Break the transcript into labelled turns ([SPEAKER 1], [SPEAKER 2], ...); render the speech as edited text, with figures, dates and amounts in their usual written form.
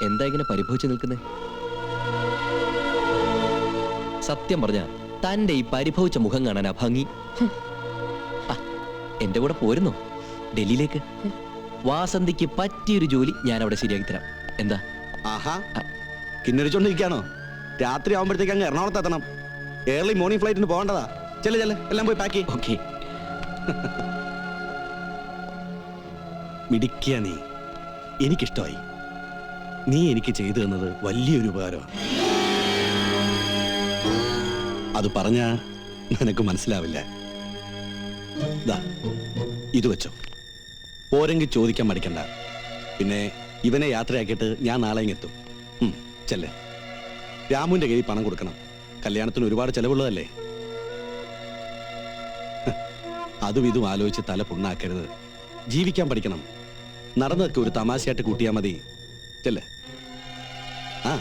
[SPEAKER 1] എന്താ ഇങ്ങനെ പരിഭവിച്ചു നിൽക്കുന്നേ? സത്യം പറഞ്ഞ തന്റെ ഈ പരിഭവിച്ച മുഖം കാണാനാ ഭംഗി. എന്റെ കൂടെ പോരുന്നോ ഡൽഹിയിലേക്ക്? വാസന്തിക്ക് പറ്റിയൊരു ജോലി ഞാൻ അവിടെ ശരിയാക്കി തരാം. എന്താ?
[SPEAKER 2] ആഹാ, കിന്നരിച്ചോണ്ടിരിക്കാണോ? രാത്രി ആവുമ്പോഴത്തേക്ക് അങ്ങ് എറണാകുളത്ത് എത്തണം. ഏർലി മോർണിംഗ് ഫ്ലൈറ്റിന് പോകേണ്ടതാ. ചെല്ല് എല്ലാം പോയി പാക്ക് ചെയ്യ്.
[SPEAKER 1] ഓക്കെ.
[SPEAKER 2] മിടിക്കുക നീ. എനിക്കിഷ്ടമായി. നീ എനിക്ക് ചെയ്തു തന്നത് വലിയൊരു ഉപകാരമാണ്. അത് പറഞ്ഞാ നിനക്ക് മനസ്സിലാവില്ല. ദാ ഇത് വെച്ചോ. പോരെങ്കിൽ ചോദിക്കാൻ മടിക്കണ്ട. പിന്നെ ഇവനെ യാത്രയാക്കിയിട്ട് ഞാൻ നാളെ എത്തും. ചെല്ലേ. രാമുവിന്റെ കയ്യിൽ പണം കൊടുക്കണം. കല്യാണത്തിന് ഒരുപാട് ചെലവുള്ളതല്ലേ. അതും ഇതും ആലോചിച്ച് തല പുണ്ണാക്കരുത്. ജീവിക്കാൻ പഠിക്കണം. നടന്നതൊക്കെ ഒരു തമാശയായിട്ട് കൂട്ടിയാൽ മതി. ചെല്ലേ. ആ